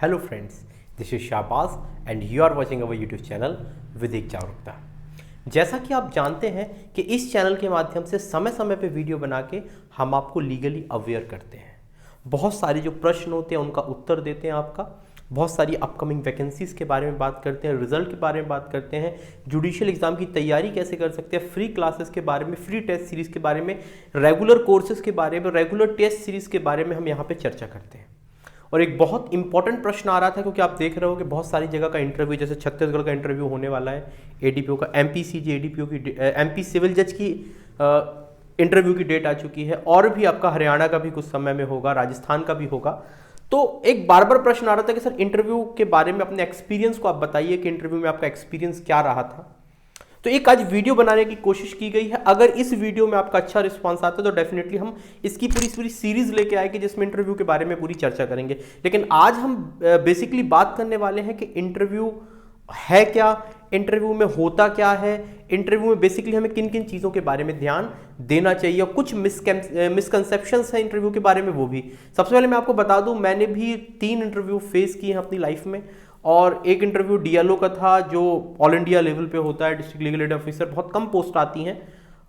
Hello friends, this is Shahbaz and you are watching our YouTube channel विधिक जागरूकता। जैसा कि आप जानते हैं कि इस चैनल के माध्यम से समय समय पे वीडियो बना के हम आपको लीगली अवेयर करते हैं। बहुत सारे जो प्रश्न होते हैं उनका उत्तर देते हैं आपका, बहुत सारी अपकमिंग वैकेंसीज़ के बारे में बात करते हैं, रिजल्ट के बारे में बात करते हैं, जुडिशियल एग्जाम की तैयारी कैसे कर सकते हैं, फ्री क्लासेस के बारे में, फ्री टेस्ट सीरीज़ के बारे में, रेगुलर कोर्सेज के बारे में, रेगुलर टेस्ट सीरीज़ के बारे में हम यहाँ पे चर्चा करते हैं। और एक बहुत इंपॉर्टेंट प्रश्न आ रहा था क्योंकि आप देख रहे हो कि बहुत सारी जगह का इंटरव्यू, जैसे छत्तीसगढ़ का इंटरव्यू होने वाला है एडीपीओ का, एमपीसीजी एडीपीओ की, एमपी सिविल जज की इंटरव्यू की डेट आ चुकी है, और भी आपका हरियाणा का भी कुछ समय में होगा, राजस्थान का भी होगा। तो एक बार बार प्रश्न आ रहा था कि सर इंटरव्यू के बारे में अपने एक्सपीरियंस को आप बताइए कि इंटरव्यू में आपका एक्सपीरियंस क्या रहा था। तो एक आज वीडियो बनाने की कोशिश की गई है। अगर इस वीडियो में आपका अच्छा रिस्पांस आता है तो डेफिनेटली हम इसकी पूरी सीरीज लेके आएंगे जिसमें इंटरव्यू के बारे में पूरी चर्चा करेंगे। लेकिन आज हम बेसिकली बात करने वाले हैं कि इंटरव्यू है क्या, इंटरव्यू में होता क्या है, इंटरव्यू में बेसिकली हमें किन किन चीज़ों के बारे में ध्यान देना चाहिए, और कुछ मिसकंसेप्शंस हैं इंटरव्यू के बारे में वो भी। सबसे पहले मैं आपको बता दूं, मैंने भी 3 इंटरव्यू फेस किए हैं अपनी लाइफ में, और एक इंटरव्यू डीएलओ का था जो ऑल इंडिया लेवल पे होता है, डिस्ट्रिक्ट लीगल एड ऑफिसर, बहुत कम पोस्ट आती हैं।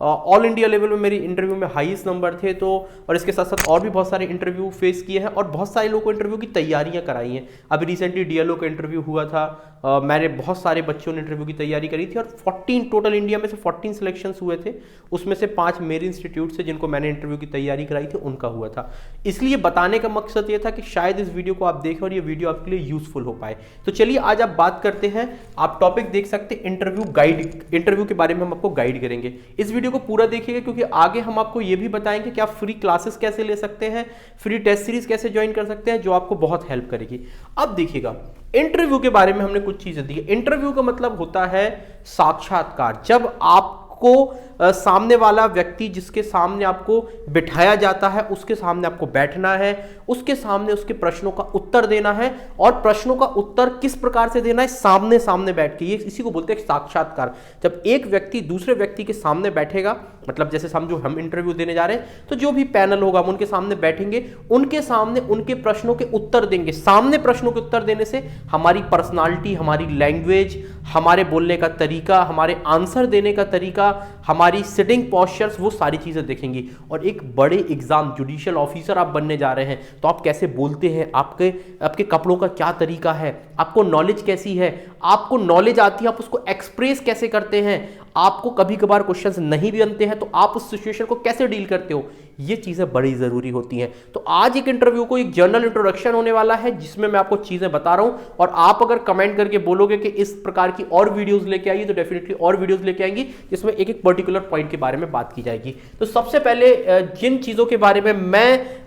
ऑल इंडिया लेवल में मेरी इंटरव्यू में हाईएस्ट नंबर थे। तो और इसके साथ साथ और भी बहुत सारे इंटरव्यू फेस किए हैं और बहुत सारे लोगों को इंटरव्यू की तैयारियां कराई हैं। अभी रिसेंटली डीएलओ का इंटरव्यू हुआ था, मैंने बहुत सारे बच्चों ने इंटरव्यू की तैयारी करी थी, और 14 टोटल इंडिया में से 14 सिलेक्शंस हुए थे, उसमें से 5 मेरे इंस्टीट्यूट से जिनको मैंने इंटरव्यू की तैयारी कराई थी उनका हुआ था। इसलिए बताने का मकसद ये था कि शायद इस वीडियो को आप देखें और ये वीडियो आपके लिए यूजफुल हो पाए। तो चलिए आज आप बात करते हैं, आप टॉपिक देख सकते हैं इंटरव्यू गाइड, इंटरव्यू के बारे में हम आपको गाइड करेंगे। इस वीडियो को पूरा देखिएगा क्योंकि आगे हम आपको ये भी बताएंगे कि आप फ्री क्लासेस कैसे ले सकते हैं, फ्री टेस्ट सीरीज कैसे ज्वाइन कर सकते हैं, जो आपको बहुत हेल्प करेगी। अब देखिएगा, इंटरव्यू के बारे में हमने कुछ चीजें दी। इंटरव्यू का मतलब होता है साक्षात्कार। जब आपको सामने वाला व्यक्ति जिसके सामने आपको बिठाया जाता है उसके सामने आपको बैठना है, उसके सामने उसके प्रश्नों का उत्तर देना है, और प्रश्नों का उत्तर किस प्रकार से देना है, सामने सामने बैठ के, ये इसी को बोलते हैं साक्षात्कार। जब एक व्यक्ति दूसरे व्यक्ति के सामने बैठेगा, मतलब जैसे समझो हम इंटरव्यू देने जा रहे हैं, तो जो भी पैनल होगा हम उनके सामने बैठेंगे, उनके सामने उनके प्रश्नों के उत्तर देंगे। सामने प्रश्नों के उत्तर देने से हमारी पर्सनालिटी, हमारी लैंग्वेज, हमारे बोलने का तरीका, हमारे आंसर देने का तरीका, हमारी सिटिंग पोस्चर्स, वो सारी चीजें देखेंगी। और एक बड़े एग्जाम, जुडिशियल ऑफिसर आप बनने जा रहे हैं तो आप कैसे बोलते हैं, आपके कपड़ों का क्या तरीका है, आपको नॉलेज कैसी है, आपको नॉलेज आती है, आप उसको एक्सप्रेस कैसे करते हैं, आपको कभी कभार क्वेश्चंस नहीं भी बनते हैं तो आप उस सिचुएशन को कैसे डील करते हो, ये चीजें बड़ी जरूरी होती हैं। तो आज एक इंटरव्यू को एक जर्नल इंट्रोडक्शन होने वाला है जिसमें मैं आपको चीजें बता रहा हूं, और आप अगर कमेंट करके बोलोगे कि इस प्रकार की और वीडियोस लेके आइए तो डेफिनेटली और वीडियोस लेके आएंगी जिसमें एक एक पर्टिकुलर पॉइंट के बारे में बात की जाएगी। तो सबसे पहले जिन चीजों के बारे में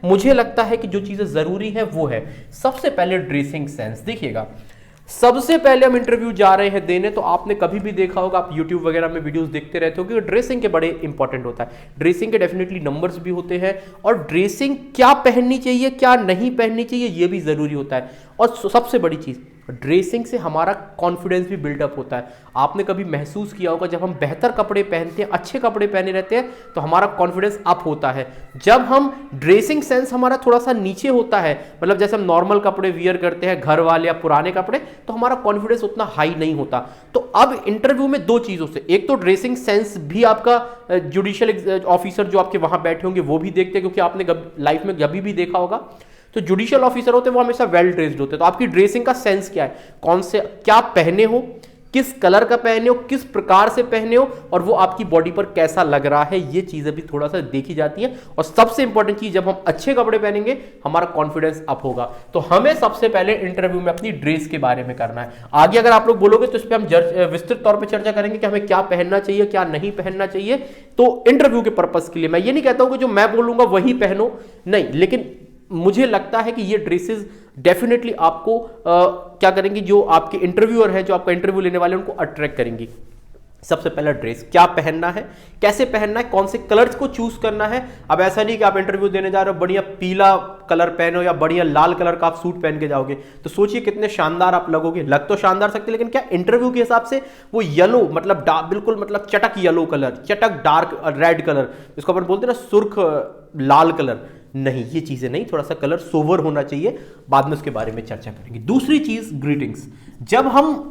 मुझे लगता है कि जो चीजें जरूरी है वो है, सबसे पहले ड्रेसिंग सेंस। देखिएगा, सबसे पहले हम इंटरव्यू जा रहे हैं देने, तो आपने कभी भी देखा होगा, आप YouTube वगैरह में वीडियोस देखते रहते हो कि ड्रेसिंग के बड़े इंपॉर्टेंट होता है। ड्रेसिंग के डेफिनेटली नंबर्स भी होते हैं, और ड्रेसिंग क्या पहननी चाहिए क्या नहीं पहननी चाहिए ये भी जरूरी होता है। और सबसे बड़ी चीज, ड्रेसिंग से हमारा कॉन्फिडेंस भी बिल्डअप होता है। आपने कभी महसूस किया होगा जब हम बेहतर कपड़े पहनते हैं, अच्छे कपड़े पहने रहते हैं, तो हमारा कॉन्फिडेंस अप होता है। जब हम ड्रेसिंग सेंस हमारा थोड़ा सा नीचे होता है, मतलब जैसे हम नॉर्मल कपड़े वियर करते हैं, घर वाले या पुराने कपड़े, तो हमारा कॉन्फिडेंस उतना हाई नहीं होता। तो अब इंटरव्यू में 2 चीजों से, एक तो ड्रेसिंग सेंस भी आपका जुडिशियल ऑफिसर जो आपके वहां बैठे होंगे वो भी देखते हैं, क्योंकि आपने लाइफ में कभी भी देखा होगा तो जुडिशियल ऑफिसर होते हैं वो हमेशा वेल ड्रेस्ड होते हैं। तो आपकी ड्रेसिंग का सेंस क्या है, कौन से क्या पहने हो, किस कलर का पहने हो, किस प्रकार से पहने हो, और वो आपकी बॉडी पर कैसा लग रहा है, ये चीजें भी थोड़ा सा देखी जाती हैं। और सबसे इंपॉर्टेंट चीज, जब हम अच्छे कपड़े पहनेंगे हमारा कॉन्फिडेंस अप होगा। तो हमें सबसे पहले इंटरव्यू में अपनी ड्रेस के बारे में करना है। आगे अगर आप लोग बोलोगे तो इस पर हम विस्तृत तौर पर चर्चा करेंगे कि हमें क्या पहनना चाहिए क्या नहीं पहनना चाहिए। तो इंटरव्यू के पर्पज के लिए मैं ये नहीं कहता हूं कि जो मैं बोलूंगा वही पहनो, नहीं, लेकिन मुझे लगता है कि ये ड्रेसेस डेफिनेटली आपको क्या करेंगी, जो आपके इंटरव्यूअर है, जो आपका इंटरव्यू लेने वाले, उनको अट्रैक्ट करेंगी। सबसे पहला ड्रेस, क्या पहनना है, कैसे पहनना है, कौन से कलर्स को चूज करना है। अब ऐसा नहीं कि आप इंटरव्यू देने जा रहे हो बढ़िया पीला कलर पहनो या बढ़िया लाल कलर का आप सूट पहन के जाओगे, तो सोचिए कितने शानदार आप लगोगे। लग तो शानदार सकते, लेकिन क्या इंटरव्यू के हिसाब से वो येलो, मतलब बिल्कुल मतलब चटक येलो कलर, चटक डार्क रेड कलर, जिसको अपन बोलते हैं ना सुर्ख लाल कलर, नहीं, ये चीज़ें नहीं, थोड़ा सा कलर सोवर होना चाहिए, बाद में उसके बारे में चर्चा करेंगे। दूसरी चीज़ ग्रीटिंग्स। जब हम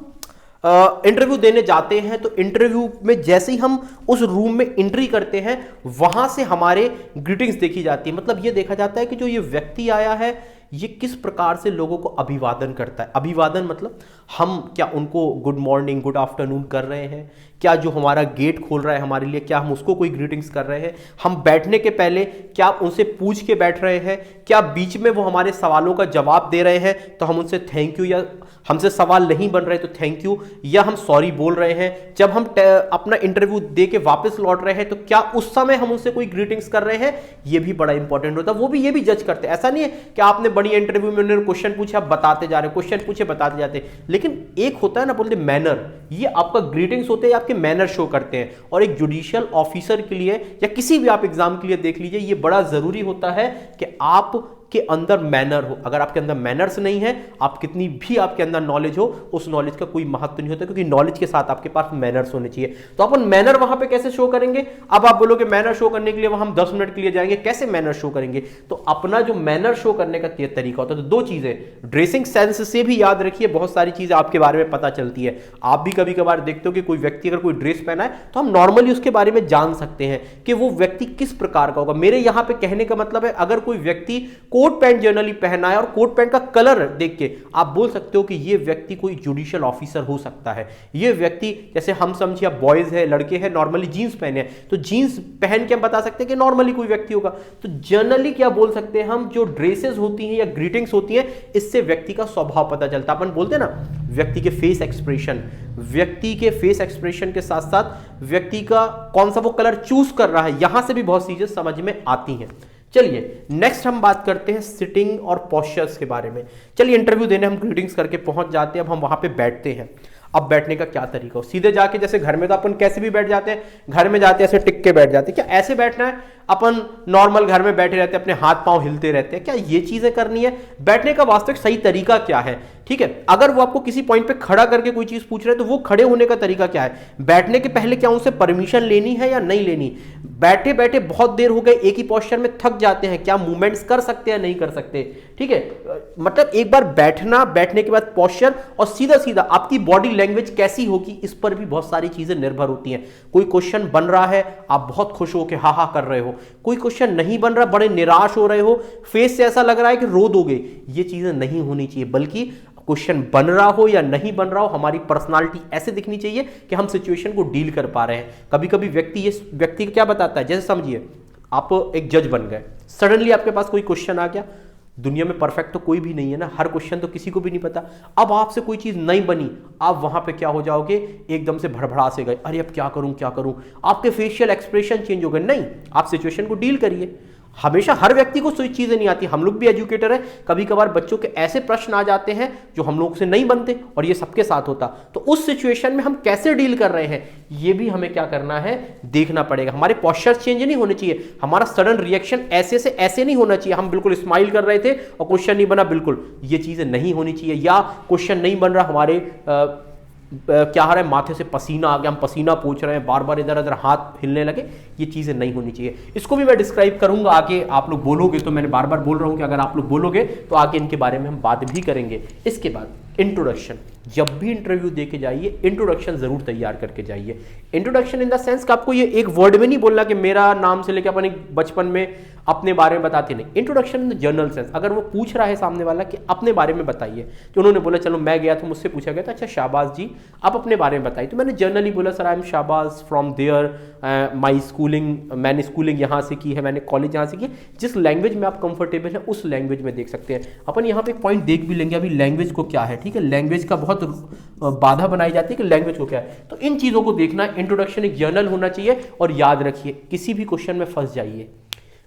इंटरव्यू देने जाते हैं तो इंटरव्यू में जैसे ही हम उस रूम में एंट्री करते हैं वहां से हमारे ग्रीटिंग्स देखी जाती है। मतलब ये देखा जाता है कि जो ये व्यक्ति आया है ये किस प्रकार से लोगों को अभिवादन करता है। अभिवादन मतलब हम क्या उनको गुड मॉर्निंग गुड आफ्टरनून कर रहे हैं, क्या जो हमारा गेट खोल रहा है हमारे लिए क्या हम उसको कोई ग्रीटिंग्स कर रहे हैं, हम बैठने के पहले क्या उनसे पूछ के बैठ रहे हैं, क्या बीच में वो हमारे सवालों का जवाब दे रहे हैं तो हम उनसे थैंक यू, या हमसे सवाल नहीं बन रहे तो थैंक यू, या हम सॉरी बोल रहे हैं। जब हम अपना इंटरव्यू दे के वापस लौट रहे हैं तो क्या उस समय हम उनसे कोई ग्रीटिंग्स कर रहे हैं, ये भी बड़ा इंपॉर्टेंट होता है। वो भी ये भी जज करते हैं। ऐसा नहीं है कि आपने बड़ी इंटरव्यू में उन्होंने क्वेश्चन पूछे आप बताते जा रहे हो, क्वेश्चन पूछे बताते जाते, लेकिन एक होता है ना बोलते मैनर, ये आपका ग्रीटिंग्स होते हैं, आपके मैनर शो करते हैं। और एक जुडिशियल ऑफिसर के लिए या किसी भी आप एग्जाम के लिए देख लीजिए, ये बड़ा जरूरी होता है कि आप के अंदर मैनर हो। अगर आपके अंदर मैनर्स नहीं है, आप कितनी भी आपके अंदर नॉलेज हो, उस नॉलेज का कोई महत्व नहीं होता, क्योंकि नॉलेज के साथ आपके पास मैनर्स होने चाहिए। तो अपन मैनर वहां पे कैसे शो करेंगे? अब आप बोलोगे मैनर शो करने के लिए वहां हम 10 मिनट के लिए जाएंगे, कैसे मैनर शो करेंगे? तो अपना जो मैनर शो करने का तरीका होता है, तो दो चीजें, ड्रेसिंग सेंस से भी याद रखिए, बहुत सारी चीजें आपके बारे में पता चलती है। आप भी कभी कभार देखते हो कि कोई व्यक्ति अगर कोई ड्रेस पहना है तो हम नॉर्मली उसके बारे में जान सकते हैं कि वो व्यक्ति किस प्रकार का होगा। मेरे यहां पे कहने का मतलब है, अगर कोई व्यक्ति कोट पैंट जनरली पहना है और कोट पैंट का कलर देख के आप बोल सकते हो कि ये व्यक्ति कोई जुडिशियल ऑफिसर हो सकता है। ये व्यक्ति, जैसे हम समझिए बॉयज है, लड़के हैं, नॉर्मली जींस पहने हैं, तो जींस पहन के हम बता सकते हैं कि नॉर्मली कोई व्यक्ति होगा। तो जनरली क्या बोल सकते हैं हम, जो ड्रेसेस होती हैं या ग्रीटिंग्स होती हैं, इससे व्यक्ति का स्वभाव पता चलता है। अपन बोलते हैं ना व्यक्ति के फेस एक्सप्रेशन, व्यक्ति के फेस एक्सप्रेशन के साथ साथ व्यक्ति का कौन सा वो कलर चूज कर रहा है, यहां से भी बहुत चीजें समझ में आती हैं। चलिए नेक्स्ट हम बात करते हैं सिटिंग और पोस्चर्स के बारे में। चलिए इंटरव्यू देने हम ग्रीटिंग्स करके पहुंच जाते हैं, अब हम वहां पे बैठते हैं। अब बैठने का क्या तरीका हो? सीधे जाके, जैसे घर में तो अपन कैसे भी बैठ जाते हैं, घर में जाते हैं ऐसे टिक के बैठ जाते हैं, क्या ऐसे बैठना है? अपन नॉर्मल घर में बैठे रहते हैं, अपने हाथ पांव हिलते रहते हैं, क्या ये चीजें करनी है? बैठने का वास्तविक सही तरीका क्या है? ठीक है, अगर वो आपको किसी पॉइंट पे खड़ा करके कोई चीज पूछ रहे हैं तो वो खड़े होने का तरीका क्या है? बैठने के पहले क्या उनसे परमिशन लेनी है या नहीं लेनी? बैठे बैठे बहुत देर हो गए, एक ही पोस्चर में थक जाते हैं, क्या मूवमेंट्स कर सकते हैं नहीं कर सकते? ठीक है, मतलब एक बार बैठना, बैठने के बाद पोस्चर, और सीधा सीधा आपकी बॉडी लैंग्वेज कैसी होगी, इस पर भी बहुत सारी चीजें निर्भर होती हैं। कोई क्वेश्चन बन रहा है, आप बहुत खुश हो के हा हा कर रहे हो, कोई क्वेश्चन नहीं बन रहा, बड़े निराश हो रहे हो, फेस से ऐसा लग रहा है कि रो दोगे, ये चीजें नहीं होनी चाहिए। बल्कि क्वेश्चन बन रहा हो या नहीं बन रहा हो, हमारी पर्सनालिटी ऐसे दिखनी चाहिए कि हम सिचुएशन को डील कर पा रहे हैं। कभी कभी व्यक्ति क्या बताता है, जैसे समझिए आप एक जज बन गए, सडनली आपके पास कोई क्वेश्चन आ गया, दुनिया में परफेक्ट तो कोई भी नहीं है ना, हर क्वेश्चन तो किसी को भी नहीं पता। अब आपसे कोई चीज नहीं बनी, आप वहां पे क्या हो जाओगे, एकदम से भड़बड़ा से गए, अरे अब क्या करूं क्या करूं, आपके फेशियल एक्सप्रेशन चेंज हो गए। नहीं, आप सिचुएशन को डील करिए। हमेशा हर व्यक्ति को कोई चीजें नहीं आती, हम लोग भी एजुकेटर हैं, कभी कभार बच्चों के ऐसे प्रश्न आ जाते हैं जो हम लोग से नहीं बनते, और ये सबके साथ होता। तो उस सिचुएशन में हम कैसे डील कर रहे हैं, ये भी हमें क्या करना है, देखना पड़ेगा। हमारे पोस्चर चेंज नहीं होने चाहिए, हमारा सडन रिएक्शन ऐसे से ऐसे नहीं होना चाहिए। हम बिल्कुल स्माइल कर रहे थे और क्वेश्चन नहीं बना, बिल्कुल ये चीजें नहीं होनी चाहिए। या क्वेश्चन नहीं बन रहा, हमारे क्या हो रहा है, माथे से पसीना आ गया, हम पसीना पोंछ रहे हैं, बार बार इधर उधर हाथ हिलने लगे, ये चीजें नहीं होनी चाहिए। इसको भी मैं डिस्क्राइब करूंगा आगे, आप लोग बोलोगे तो, मैंने बार बार बोल रहा हूं कि अगर आप लोग बोलोगे तो आगे इनके बारे में हम बात भी करेंगे। इसके बाद इंट्रोडक्शन, जब भी इंटरव्यू दे के जाइए इंट्रोडक्शन जरूर तैयार करके जाइए। इंट्रोडक्शन इन द सेंस कि आपको ये एक वर्ड में नहीं बोलना कि मेरा नाम से लेकर अपन एक बचपन में अपने बारे में बताते नहीं। Introduction in the general sense, अगर वो पूछ रहा है सामने वाला कि अपने बारे में बताइए, तो उन्होंने बोला चलो मैं गया तो मुझसे पूछा गया था, अच्छा शाहबाज जी आप अपने बारे में बताइए, तो मैंने जनरली बोला sir I am Shahbaz from there, my schooling, मैंने स्कूलिंग यहाँ से की है, मैंने कॉलेज यहाँ से की। जिस लैंग्वेज में आप कंफर्टेबल है उस लैंग्वेज में देख सकते हैं। अपन यहाँ पे एक पॉइंट देख भी लेंगे अभी, लैंग्वेज को क्या है, ठीक है, लैंग्वेज का बहुत बाधा बनाई जाती है कि लैंग्वेज को क्या है, तो इन चीजों को देखना। इंट्रोडक्शन एक जर्नल होना चाहिए, और याद रखिए किसी भी क्वेश्चन में फंस जाइए,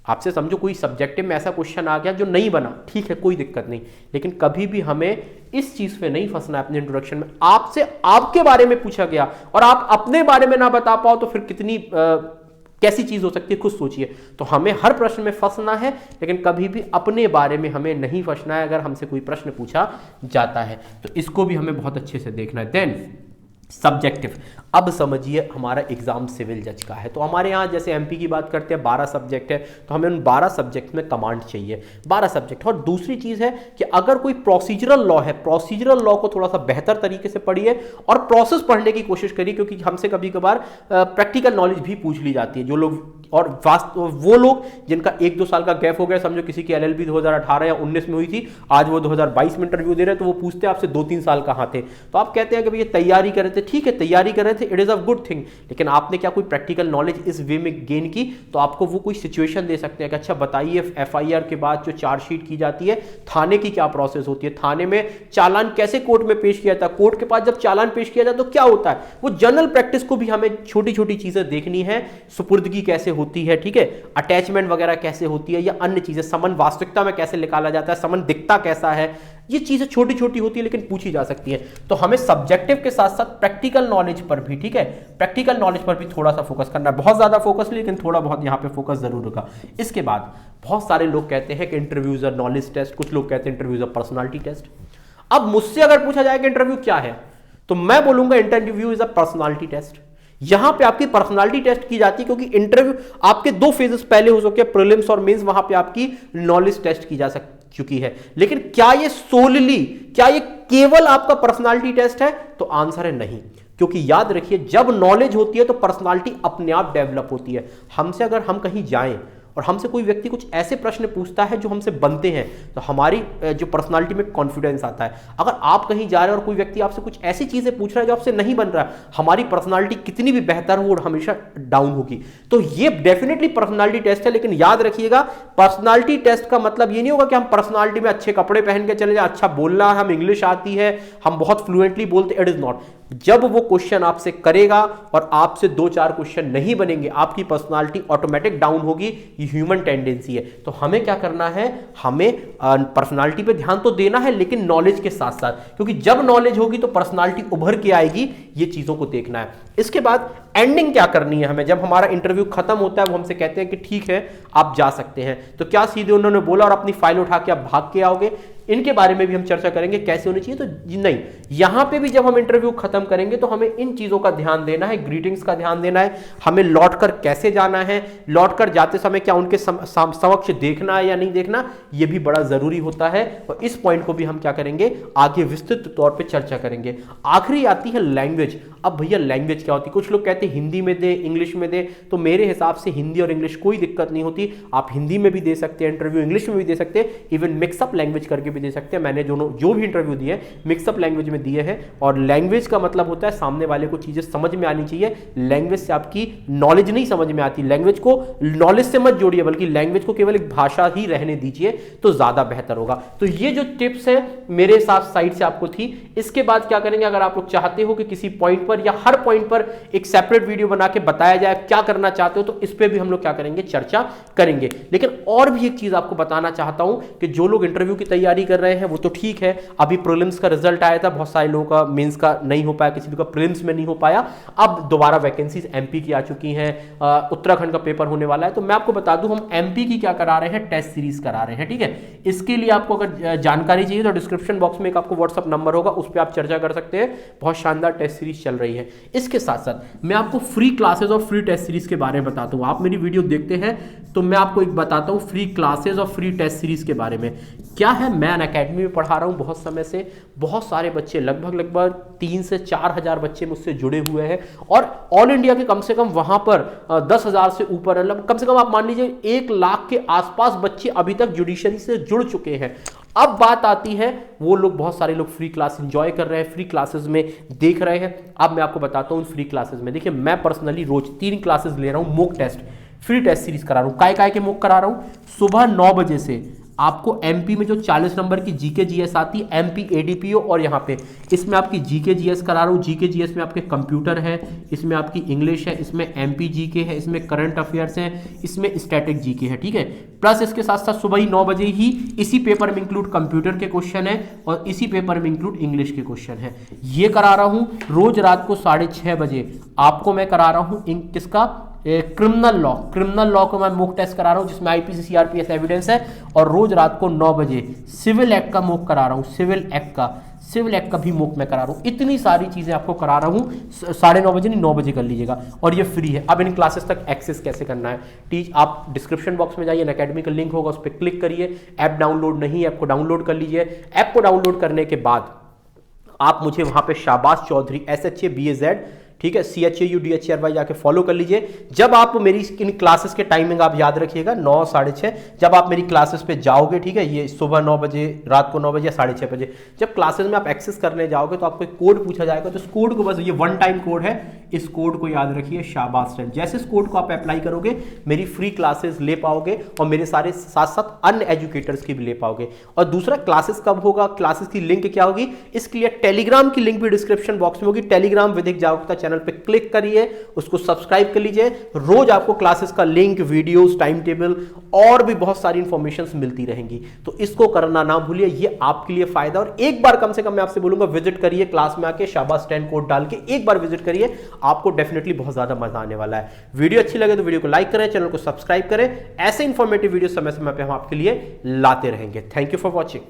आपसे समझो कोई सब्जेक्टिव में ऐसा क्वेश्चन आ गया जो नहीं बना, ठीक है कोई दिक्कत नहीं, लेकिन कभी भी हमें इस चीज पे नहीं फंसना है। अपने इंट्रोडक्शन में आपसे आपके बारे में पूछा गया और आप अपने बारे में ना बता पाओ तो फिर कितनी कैसी चीज हो सकती है, खुद सोचिए। तो हमें हर प्रश्न में फंसना है, लेकिन कभी भी अपने बारे में हमें नहीं फंसना है। अगर हमसे कोई प्रश्न पूछा जाता है तो इसको भी हमें बहुत अच्छे से देखना है। Then subjective. अब समझिए हमारा एग्जाम सिविल जज का है, तो हमारे यहाँ जैसे एमपी की बात करते हैं 12 सब्जेक्ट है, तो हमें उन 12 सब्जेक्ट में कमांड चाहिए, 12 सब्जेक्ट। और दूसरी चीज है कि अगर कोई प्रोसीजरल लॉ है, प्रोसीजरल लॉ को थोड़ा सा बेहतर तरीके से पढ़िए और प्रोसेस पढ़ने की कोशिश करिए, क्योंकि हमसे कभी कभार प्रैक्टिकल नॉलेज भी पूछ ली जाती है। जो लोग और वो लोग जिनका 1-2 साल का गैप हो गया, समझो किसी की एलएलबी 2018 या 19 में हुई थी, आज वो 2022 में इंटरव्यू दे रहे हैं, तो वो पूछते हैं आपसे 2-3 साल कहाँ थे, तो आप कहते हैं कि भैया तैयारी कर रहे थे। ठीक है, तैयारी कर रहे थे, it is a good thing, लेकिन आपने क्या कोई प्रैक्टिकल नॉलेज इस वे में गेन की? तो आपको वो कोई सिचुएशन दे सकते हैं कि अच्छा बताइए एफआईआर के बाद जो चार्जशीट की जाती है, थाने की क्या प्रोसेस होती है, थाने में चालान कैसे कोर्ट में पेश किया था, कोर्ट के पास जब चालान पेश किया जाता है तो क्या होता है। वो जनरल प्रैक्टिस को भी हमें छोटी छोटी चीजें देखनी है, सुपुर्दगी कैसे होती है, ठीक है, अटैचमेंट वगैरह कैसे होती है, या अन्य चीजें, समन वास्तविकता में कैसे निकाला जाता है, समन दिखता कैसा है, ये चीजें छोटी छोटी होती है लेकिन पूछी जा सकती है। तो हमें सब्जेक्टिव के साथ साथ प्रैक्टिकल नॉलेज पर भी, ठीक है, प्रैक्टिकल नॉलेज पर भी थोड़ा सा फोकस करना है, बहुत ज्यादा फोकस नहीं, लेकिन थोड़ा बहुत यहां पे फोकस जरूर होगा। इसके बाद बहुत सारे लोग कहते हैं कि interview is a knowledge test, कुछ लोग कहते हैं interview is a personality test. अब मुझसे अगर पूछा जाए कि इंटरव्यू क्या है, तो मैं बोलूंगा interview is a personality test. यहां पे आपकी पर्सनालिटी टेस्ट की जाती है, क्योंकि इंटरव्यू आपके 2 फेजेस पहले हो चुके हैं, प्रीलिम्स और मेंस, वहां पे आपकी नॉलेज टेस्ट की जा चुकी है। लेकिन क्या ये सोलली, क्या ये केवल आपका पर्सनालिटी टेस्ट है? तो आंसर है नहीं, क्योंकि याद रखिए जब नॉलेज होती है तो पर्सनालिटी अपने आप डेवलप होती है। हमसे अगर हम कहीं जाएं और हमसे कोई व्यक्ति कुछ ऐसे प्रश्न पूछता है जो हमसे बनते हैं, तो हमारी जो पर्सनालिटी में कॉन्फिडेंस आता है। अगर आप कहीं जा रहे हैं और कोई व्यक्ति आपसे कुछ ऐसी चीजें पूछ रहा है जो आपसे नहीं बन रहा है, हमारी पर्सनालिटी कितनी भी बेहतर हो, हमेशा डाउन होगी। तो ये डेफिनेटली पर्सनालिटी टेस्ट है। लेकिन याद रखिएगा, पर्सनालिटी टेस्ट का मतलब ये नहीं होगा कि हम पर्सनालिटी में अच्छे कपड़े पहन के चले जाए, अच्छा बोलना, हम इंग्लिश आती है, हम बहुत फ्लुएंटली बोलते, इट इज नॉट। जब वो क्वेश्चन आपसे करेगा और आपसे 2-4 क्वेश्चन नहीं बनेंगे, आपकी पर्सनालिटी ऑटोमेटिक डाउन होगी, ये ह्यूमन टेंडेंसी है। तो हमें क्या करना है, हमें पर्सनालिटी पे ध्यान तो देना है, लेकिन नॉलेज के साथ साथ, क्योंकि जब नॉलेज होगी तो पर्सनालिटी उभर के आएगी, ये चीजों को देखना है। इसके बाद एंडिंग क्या करनी है हमें, जब हमारा इंटरव्यू खत्म होता है, वो हमसे कहते हैं कि ठीक है आप जा सकते हैं, तो क्या सीधे उन्होंने बोला और अपनी फाइल उठा के आप भाग के आओगे? इनके बारे में भी हम चर्चा करेंगे कैसे होनी चाहिए। तो नहीं, यहां पे भी जब हम इंटरव्यू खत्म करेंगे तो हमें इन चीजों का ध्यान देना है, ग्रीटिंग्स का ध्यान देना है, हमें लौटकर कैसे जाना है, लौटकर जाते समय क्या उनके समक्ष देखना है या नहीं देखना, यह भी बड़ा जरूरी होता है। और इस पॉइंट को भी हम क्या करेंगे, आगे विस्तृत तौर पर चर्चा करेंगे। आखिरी आती है लैंग्वेज। अब भैया लैंग्वेज क्या होती है? कुछ लोग कहते हैं हिंदी में दे, इंग्लिश में दे, तो मेरे हिसाब से हिंदी और इंग्लिश कोई दिक्कत नहीं होती, आप हिंदी में भी दे सकते हैं इंटरव्यू, इंग्लिश में भी दे सकते हैं, इवन मिक्सअप लैंग्वेज करके भी दे सकते हैं। मैंने जो भी इंटरव्यू दिए मिक्सअप लैंग्वेज में दिए हैं। और लैंग्वेज का मतलब होता है सामने वाले को चीजें समझ में आनी चाहिए। लैंग्वेज से आपकी नॉलेज नहीं समझ में आती, लैंग्वेज को नॉलेज से मत जोड़िए, बल्कि लैंग्वेज को केवल एक भाषा ही रहने दीजिए, तो ज्यादा बेहतर होगा। तो ये जो टिप्स है मेरे साथ साइड से आपको थी। इसके बाद क्या करेंगे, अगर आप लोग चाहते हो कि किसी पॉइंट पर या हर पॉइंट पर एक सेपरेट वीडियो बना के बताया जाए क्या करना चाहते हो, तो इस पे भी हम लोग क्या करेंगे, चर्चा करेंगे। लेकिन और भी एक चीज आपको बताना चाहता हूं कि जो लोग इंटरव्यू की तैयारी कर रहे हैं वो तो ठीक है, अभी प्रीलिम्स का रिजल्ट आया था, बहुत सारे लोगों का मेंस का नहीं हो पाया, किसी का प्रीलिम्स में नहीं हो पाया। अब दोबारा वैकेंसीज एमपी की आ चुकी हैं, उत्तराखंड का पेपर होने वाला है। तो मैं आपको बता दूं, हम एमपी की क्या करा रहे हैं, टेस्ट सीरीज करा रहे हैं, ठीक है। इसके लिए आपको अगर जानकारी चाहिए तो डिस्क्रिप्शन बॉक्स में एक आपको व्हाट्सअप नंबर होगा, उस पर आप चर्चा कर सकते हैं। बहुत शानदार टेस्ट सीरीज चल रही है। इसके साथ साथ मैं आपको फ्री क्लासेस और फ्री टेस्ट सीरीज के बारे में बताता हूं। आप मेरी वीडियो देखते हैं तो मैं आपको एक बताता हूं फ्री क्लासेस और फ्री टेस्ट सीरीज के बारे में क्या है। मैं अनअकैडमी में पढ़ा रहा हूं बहुत समय से, बहुत सारे बच्चे, लगभग 3 से 4 हजार बच्चे मुझसे जुड़े हुए हैं, और ऑल इंडिया के कम से कम वहां पर 10,000 से ऊपर, कम से कम आप मान लीजिए 1 लाख के आसपास बच्चे अभी तक जुडिशरी से जुड़ चुके हैं। अब बात आती है, वो लोग, बहुत सारे लोग फ्री क्लास एंजॉय कर रहे हैं, फ्री क्लासेस में देख रहे हैं। अब मैं आपको बताता हूं फ्री क्लासेस में, देखिए मैं पर्सनली रोज 3 क्लासेस ले रहा हूं, mock test, free test series करा रहा हूं। काय के मॉक करा रहा हूं, सुबह 9 बजे से आपको एमपी में जो 40 नंबर की जीके जीएस आती है, एमपी एडीपीओ, और यहाँ पे इसमें आपकी जीके जीएस करा रहा हूँ। जीके जीएस में आपके कंप्यूटर है, इसमें आपकी इंग्लिश है, इसमें एमपी जीके है, इसमें करंट अफेयर्स है, इसमें स्टैटिक जीके है, ठीक है। प्लस इसके साथ साथ सुबह ही 9 बजे ही इसी पेपर में इंक्लूड कंप्यूटर के क्वेश्चन है और इसी पेपर में इंक्लूड इंग्लिश के क्वेश्चन है। ये करा रहा हूँ रोज रात को 6:30 बजे आपको मैं करा रहा हूँ किसका, क्रिमिनल लॉ को मैं मॉक टेस्ट करा रहा हूँ जिसमें आईपीसी सीआरपीएस एविडेंस है, और रोज रात को 9 बजे सिविल एक्ट का मॉक करा रहा हूँ, सिविल एक्ट का भी मॉक मैं करा रहा हूँ। इतनी सारी चीजें आपको करा रहा हूँ, 9:30 बजे नहीं 9 बजे कर लीजिएगा, और ये फ्री है। अब इन क्लासेस तक एक्सेस कैसे करना है, आप डिस्क्रिप्शन बॉक्स में जाइए, अकेडमी का लिंक होगा, उस पर क्लिक करिए। ऐप डाउनलोड नहीं, ऐप को डाउनलोड कर लीजिए। ऐप को डाउनलोड करने के बाद आप मुझे वहां पे शाबाश चौधरी SHABAZ, ठीक है, CHAUDHRY जाके फॉलो कर लीजिए। जब आप मेरी इन क्लासेस के टाइमिंग आप याद रखिएगा 9, 6:30, जब आप मेरी क्लासेस पे जाओगे, ठीक है, ये सुबह 9 बजे, रात को 9 बजे या 6:30 बजे, जब क्लासेस में आप एक्सेस करने जाओगे तो आपको एक कोड पूछा जाएगा। तो इस कोड को, बस ये 1 टाइम कोड है, इस कोड को याद रखिए, शाबाश 10। जैसे इस कोड को आप अप्लाई करोगे मेरी फ्री क्लासेस ले पाओगे और मेरे सारे साथ साथ अन्य एजुकेटर्स की भी ले पाओगे। और दूसरा, क्लासेस कब होगा, क्लासेस की लिंक क्या होगी, इसके लिए टेलीग्राम की लिंक भी डिस्क्रिप्शन बॉक्स में होगी। टेलीग्राम विधिक जागरूकता चैनल पे क्लिक करिए, उसको सब्सक्राइब कर लीजिए। रोज आपको क्लासेस का लिंक, वीडियोस, टाइम टेबल और भी बहुत सारी इंफॉर्मेशन मिलती रहेंगी। तो इसको करना ना भूलिए, ये आपके लिए फायदा। और एक बार कम से कम मैं आपसे बोलूंगा विजिट करिए, क्लास में आके शाबाश 10 कोड डाल के एक बार विजिट करिए, आपको डेफिनेटली बहुत ज्यादा मजा आने वाला है। वीडियो अच्छी लगे तो वीडियो को लाइक करें, चैनल को सब्सक्राइब करें। ऐसे इंफॉर्मेटिव वीडियो समय समय पे हम आपके लिए लाते रहेंगे। Thank you for watching.